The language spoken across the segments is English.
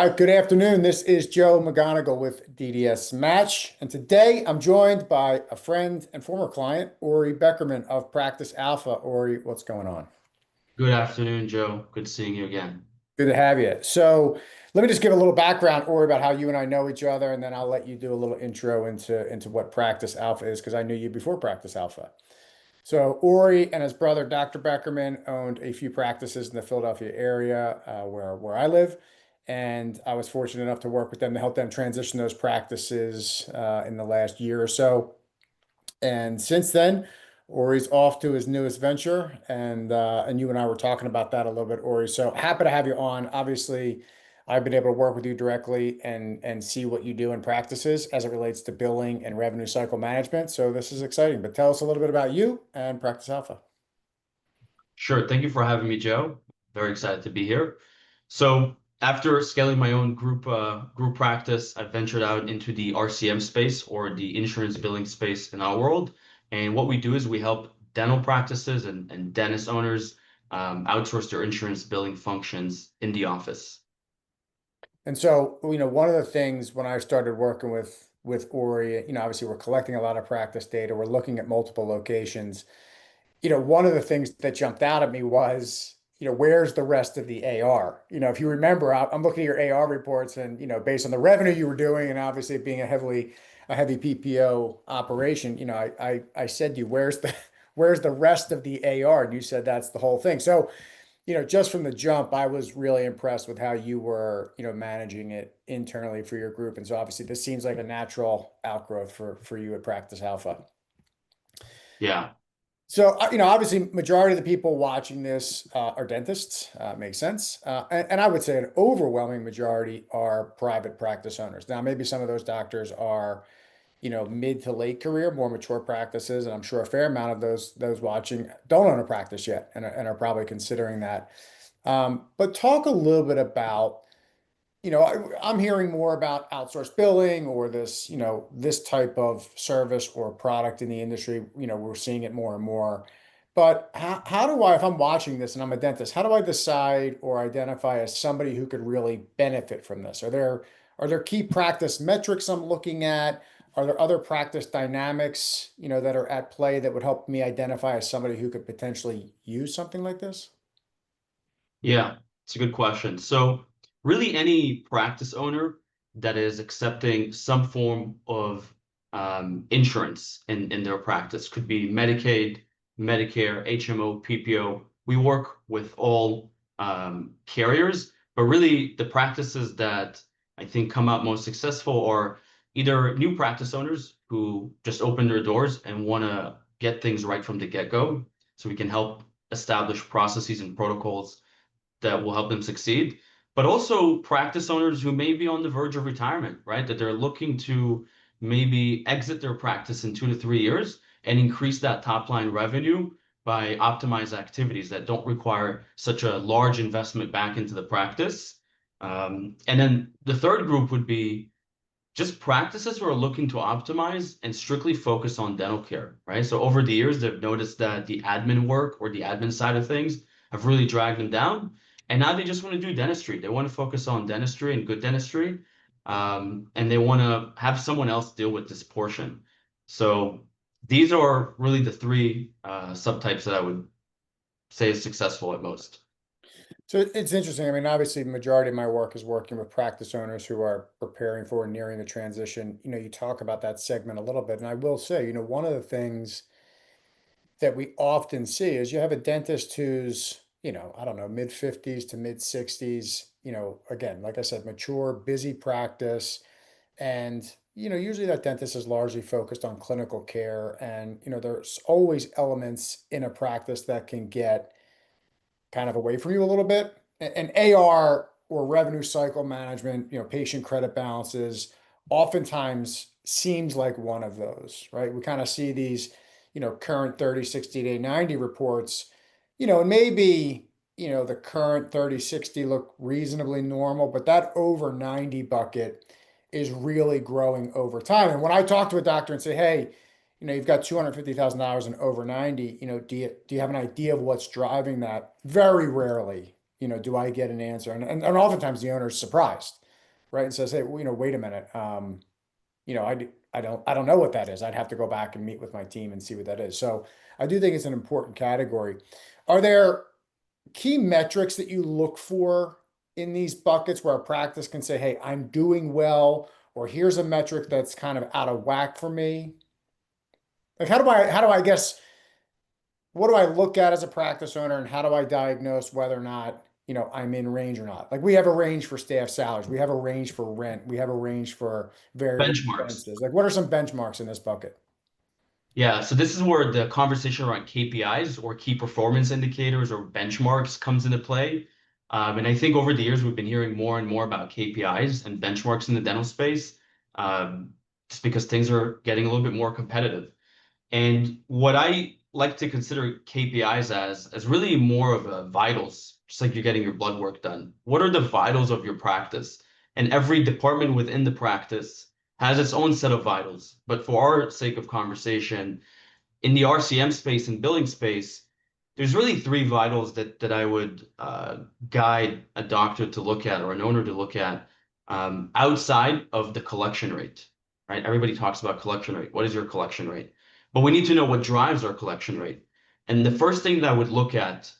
right, good afternoon. This is Joe McGonigal with DDSmatch, and today I'm joined by a friend and former client, Ori Beckerman of Practice Alpha. Ori, what's going on? Good afternoon, Joe. Good seeing you again. Good to have you. So let me just give a little background, Ori, about how you and I know each other, and then I'll let you do a little intro into what Practice Alpha is, because I knew you before Practice Alpha. So Ori and his brother, Dr. Beckerman, owned a few practices in the Philadelphia area where I live. And I was fortunate enough to work with them to help them transition those practices in the last year or so. And since then, Ori's off to his newest venture, and you and I were talking about that a little bit, Ori. So happy to have you on. Obviously, I've been able to work with you directly and see what you do in practices as it relates to billing and revenue cycle management. So this is exciting. But tell us a little bit about you and Practice Alpha. Sure. Thank you for having me, Joe. Very excited to be here. So after scaling my own group practice, I ventured out into the RCM space or the insurance billing space in our world. And what we do is we help dental practices and dentist owners outsource their insurance billing functions in the office. And so, one of the things when I started working with Ori, obviously we're collecting a lot of practice data. We're looking at multiple locations. One of the things that jumped out at me was, where's the rest of the AR? If you remember, I'm looking at your AR reports and, based on the revenue you were doing and obviously it being a heavy PPO operation, I said to you, where's the rest of the AR? And you said that's the whole thing. So, just from the jump, I was really impressed with how you were, managing it internally for your group. And so obviously this seems like a natural outgrowth for you at Practice Alpha. Yeah. So, obviously, majority of the people watching this are dentists. Makes sense. And I would say an overwhelming majority are private practice owners. Now, maybe some of those doctors are, mid to late career, more mature practices, and I'm sure a fair amount of those watching don't own a practice yet and are probably considering that. But talk a little bit about I'm hearing more about outsourced billing or this type of service or product in the industry. We're seeing it more and more. But how do I, if I'm watching this and I'm a dentist, how do I decide or identify as somebody who could really benefit from this? Are there key practice metrics I'm looking at? Are there other practice dynamics, that are at play that would help me identify as somebody who could potentially use something like this? Yeah, it's a good question. So, really, any practice owner that is accepting some form of insurance in their practice could be Medicaid, Medicare, HMO, PPO. We work with all carriers, but really, the practices that I think come out most successful are either new practice owners who just open their doors and want to get things right from the get-go, so we can help establish processes and protocols that will help them succeed, but also practice owners who may be on the verge of retirement, right? That they're looking to maybe exit their practice in 2 to 3 years and increase that top line revenue by optimized activities that don't require such a large investment back into the practice. And then the third group would be just practices who are looking to optimize and strictly focus on dental care, right? So over the years, they've noticed that the admin work or the admin side of things have really dragged them down. And now they just want to do dentistry. They want to focus on dentistry and good dentistry. And they want to have someone else deal with this portion. So these are really the three subtypes that I would say is successful at most. So it's interesting. I mean, obviously, the majority of my work is working with practice owners who are preparing for and nearing the transition. You talk about that segment a little bit, and I will say, one of the things that we often see is you have a dentist who's, I don't know, mid 50s to mid 60s, again, like I said, mature, busy practice. And, usually that dentist is largely focused on clinical care. And, there's always elements in a practice that can get kind of away from you a little bit. And AR or revenue cycle management, patient credit balances, oftentimes seems like one of those, right? We kind of see these, current 30, 60 day, 90 reports, and maybe, the current 30, 60 look reasonably normal, but that over 90 bucket is really growing over time. And when I talk to a doctor and say, hey, you've got $250,000 in over 90, do you have an idea of what's driving that? Very rarely, do I get an answer. And oftentimes the owner is surprised. right? And says, hey, well, wait a minute. I don't know what that is. I'd have to go back and meet with my team and see what that is. So I do think it's an important category. Are there key metrics that you look for in these buckets where a practice can say, hey, I'm doing well, or here's a metric that's kind of out of whack for me? Like how do I guess what do I look at as a practice owner and how do I diagnose whether or not, I'm in range or not? Like we have a range for staff salaries, we have a range for rent, we have a range for variable Benchmarks. expenses. Like what are some benchmarks in this bucket? Yeah, so this is where the conversation around KPIs or key performance indicators or benchmarks comes into play. And I think over the years, we've been hearing more and more about KPIs and benchmarks in the dental space, um, just because things are getting a little bit more competitive. And what I like to consider KPIs as really more of a vitals, just like you're getting your blood work done. What are the vitals of your practice? And every department within the practice has its own set of vitals. But for our sake of conversation, in the RCM space and billing space, there's really three vitals that I would guide a doctor to look at or an owner to look at outside of the collection rate, right? Everybody talks about collection rate. What is your collection rate? But we need to know what drives our collection rate. And the first thing that I would look at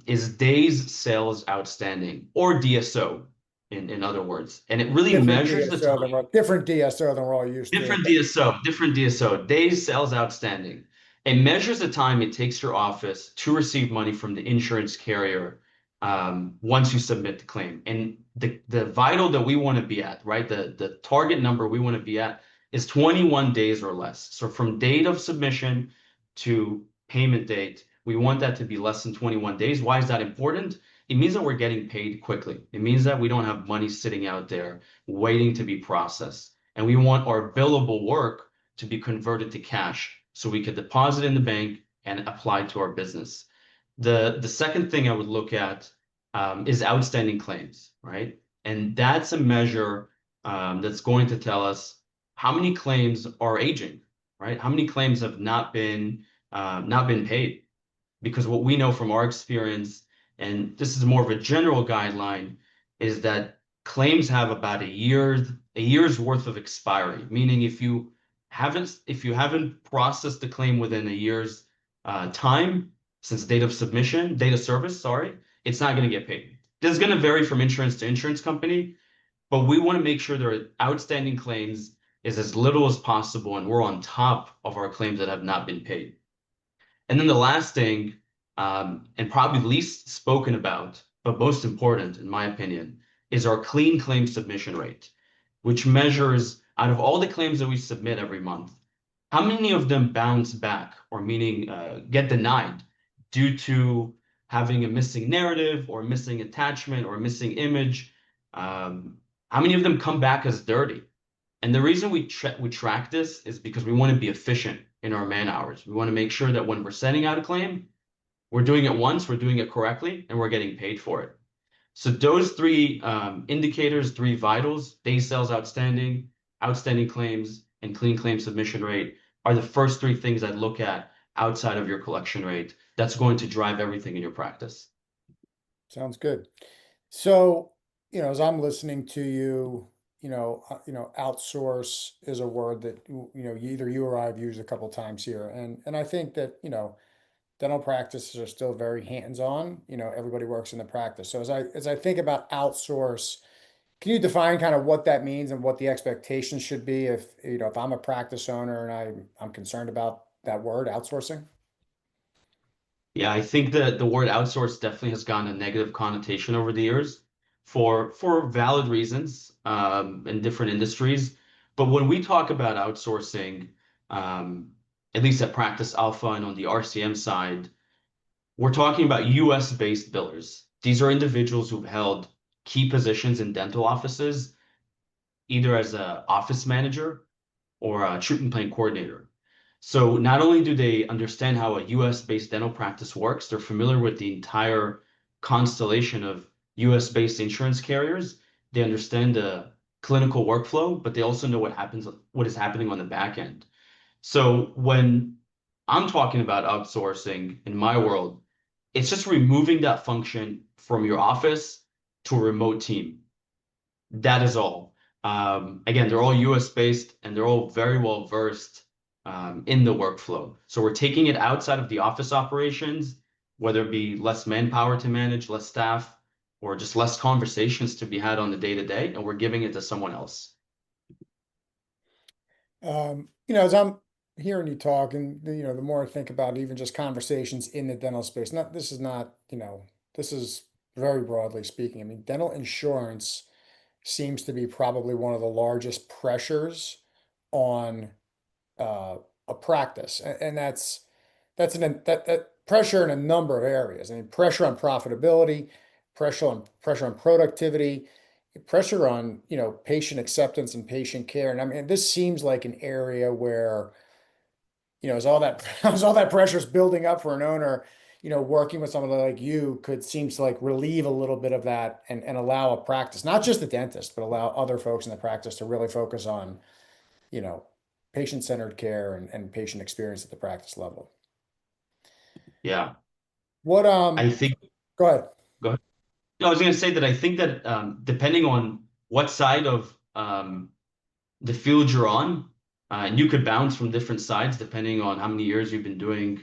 is days sales outstanding or DSO, in other words. And it really measures the time. Different DSO than we're all used to. Different DSO, days sales outstanding. It measures the time it takes your office to receive money from the insurance carrier once you submit the claim. And the vital that we want to be at, right? The target number we want to be at is 21 days or less. So from date of submission to payment date, we want that to be less than 21 days. Why is that important? It means that we're getting paid quickly. It means that we don't have money sitting out there waiting to be processed. And we want our billable work to be converted to cash so we could deposit in the bank and apply to our business. The second thing I would look at is outstanding claims, right? And that's a measure that's going to tell us how many claims are aging, right? How many claims have not been paid? Because what we know from our experience, and this is more of a general guideline, is that claims have about a year's worth of expiry. Meaning, if you haven't processed the claim within a year's time since date of service, sorry, it's not going to get paid. This is going to vary from insurance to insurance company, but we want to make sure their outstanding claims is as little as possible, and we're on top of our claims that have not been paid. And then the last thing, and probably least spoken about, but most important, in my opinion, is our clean claim submission rate, which measures out of all the claims that we submit every month, how many of them bounce back, or meaning get denied due to having a missing narrative or missing attachment or missing image. How many of them come back as dirty? And the reason we track this is because we want to be efficient in our man hours. We want to make sure that when we're sending out a claim, we're doing it once, we're doing it correctly, and we're getting paid for it. So those three indicators, three vitals, day sales outstanding, outstanding claims, and clean claim submission rate are the first three things I'd look at outside of your collection rate. That's going to drive everything in your practice. Sounds good. So, as I'm listening to you, outsource is a word that either you or I have used a couple times here, and I think that dental practices are still very hands-on. Everybody works in the practice. So as I think about outsource, can you define kind of what that means and what the expectations should be if I'm a practice owner and I'm concerned about that word outsourcing? Yeah, I think that the word outsource definitely has gotten a negative connotation over the years for valid reasons in different industries. But when we talk about outsourcing, um, at least at Practice Alpha and on the RCM side, we're talking about US based billers. These are individuals who've held key positions in dental offices, either as an office manager or a treatment plan coordinator. So not only do they understand how a US-based dental practice works, they're familiar with the entire constellation of US-based insurance carriers. They understand the clinical workflow, but they also know what is happening on the back end. So when I'm talking about outsourcing in my world, it's just removing that function from your office to a remote team. That is all. Again, they're all US based and they're all very well versed in the workflow. So we're taking it outside of the office operations, whether it be less manpower to manage, less staff, or just less conversations to be had on the day to day, and we're giving it to someone else. As I'm hearing you talk, and the more I think about even just conversations in the dental space, this is not, this is very broadly speaking. I mean, dental insurance seems to be probably one of the largest pressures on uh, a practice, and that pressure in a number of areas. I mean, pressure on profitability, pressure on productivity, pressure on patient acceptance and patient care. And I mean, this seems like an area where as all that as all that pressure is building up for an owner, working with somebody like you could seem to like relieve a little bit of that and allow a practice, not just the dentist, but allow other folks in the practice to really focus on you know, patient-centered care and patient experience at the practice level. Yeah, What, I think. go ahead. Go ahead. No, I was going to say that I think that depending on what side of the field you're on, and you could bounce from different sides depending on how many years you've been doing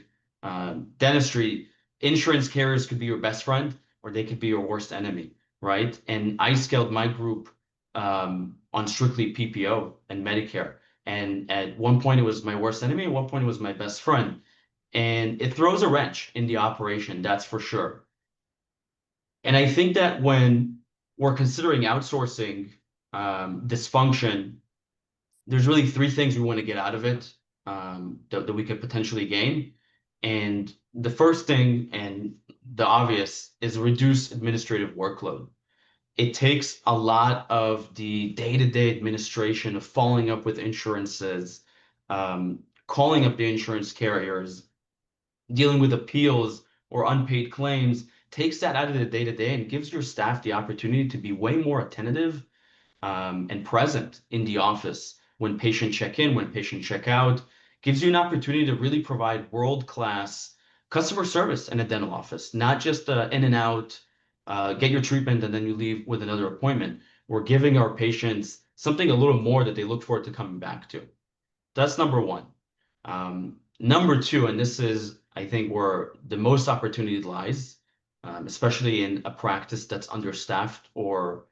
dentistry. Insurance carriers could be your best friend, or they could be your worst enemy, right? And I scaled my group on strictly PPO and Medicare. And at one point, it was my worst enemy. At one point, it was my best friend. And it throws a wrench in the operation, that's for sure. And I think that when we're considering outsourcing this function, there's really three things we want to get out of it that we could potentially gain. And the first thing, and the obvious, is reduce administrative workload. It takes a lot of the day-to-day administration of following up with insurances, calling up the insurance carriers, dealing with appeals or unpaid claims, takes that out of the day-to-day and gives your staff the opportunity to be way more attentive and present in the office when patient check in, when patient check out, gives you an opportunity to really provide world-class customer service in a dental office, not just in and out, get your treatment and then you leave with another appointment. We're giving our patients something a little more that they look forward to coming back to. That's number one. Number two, and this is, I think, where the most opportunity lies, especially in a practice that's understaffed or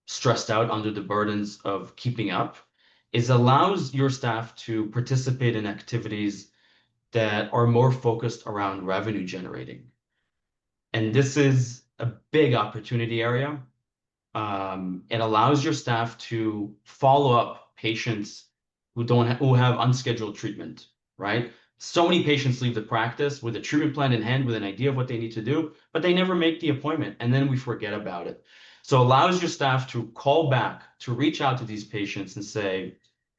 stressed out under the burdens of keeping up, is allows your staff to participate in activities that are more focused around revenue generating. And this is a big opportunity area. It allows your staff to follow up patients who have unscheduled treatment, right? So many patients leave the practice with a treatment plan in hand, with an idea of what they need to do, but they never make the appointment, and then we forget about it. So it allows your staff to call back, to reach out to these patients and say,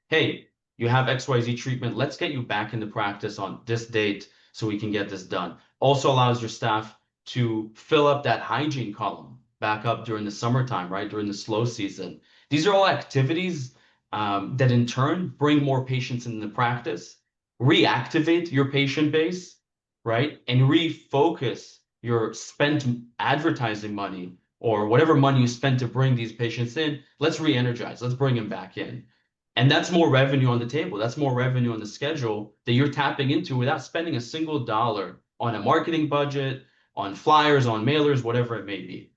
hey, you have XYZ treatment. Let's get you back into practice on this date so we can get this done. Also allows your staff to fill up that hygiene column back up during the summertime, right? During the slow season. These are all activities that in turn bring more patients into the practice, reactivate your patient base, right? And refocus your spent advertising money or whatever money you spent to bring these patients in. Let's re-energize, let's bring them back in. And that's more revenue on the table. That's more revenue on the schedule that you're tapping into without spending a single dollar on a marketing budget, on flyers, on mailers, whatever it may be.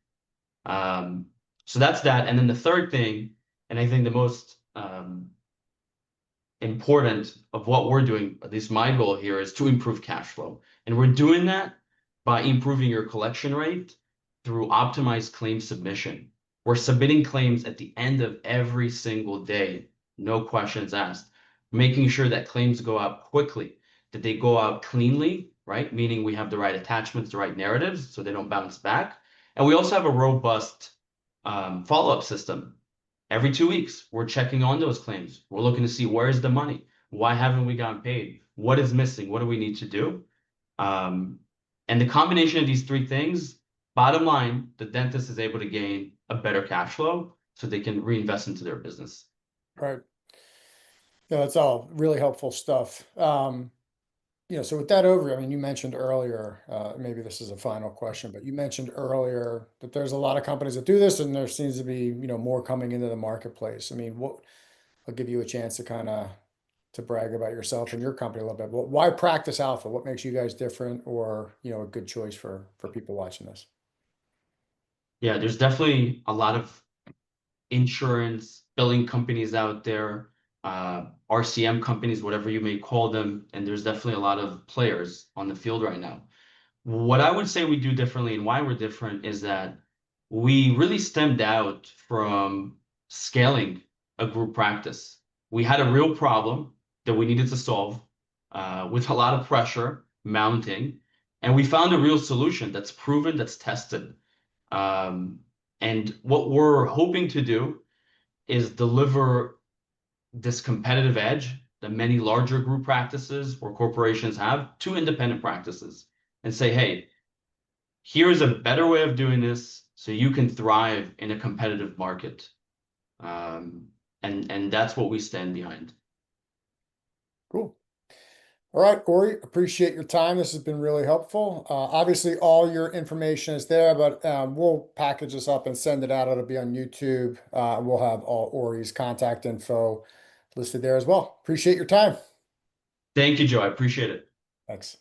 Um, so that's that. And then the third thing, and I think the most important of what we're doing, at least my goal here, is to improve cash flow. And we're doing that by improving your collection rate through optimized claim submission. We're submitting claims at the end of every single day, no questions asked, making sure that claims go out quickly, that they go out cleanly, right? Meaning we have the right attachments, the right narratives, so they don't bounce back. And we also have a robust follow-up system. Every 2 weeks, we're checking on those claims. We're looking to see where's the money? Why haven't we gotten paid? What is missing? What do we need to do? Um, and the combination of these three things, bottom line, the dentist is able to gain a better cash flow so they can reinvest into their business. Right. Yeah, that's all really helpful stuff. So with that over, I mean, you mentioned earlier, maybe this is a final question, but you mentioned earlier that there's a lot of companies that do this and there seems to be, more coming into the marketplace. I mean, I'll give you a chance to kind of to brag about yourself and your company a little bit. Well, why Practice Alpha? What makes you guys different or, a good choice for people watching this? Yeah, there's definitely a lot of insurance billing companies out there, RCM companies, whatever you may call them, and there's definitely a lot of players on the field right now. What I would say we do differently and why we're different is that we really stemmed out from scaling a group practice. We had a real problem that we needed to solve with a lot of pressure mounting, and we found a real solution that's proven, that's tested. Um, and what we're hoping to do is deliver this competitive edge that many larger group practices or corporations have to independent practices and say, hey, here's a better way of doing this so you can thrive in a competitive market. Um, and that's what we stand behind. Cool. All right, Ori, appreciate your time. This has been really helpful. Obviously, all your information is there, but we'll package this up and send it out. It'll be on YouTube. We'll have all Ori's contact info listed there as well. Appreciate your time. Thank you, Joe. I appreciate it. Thanks.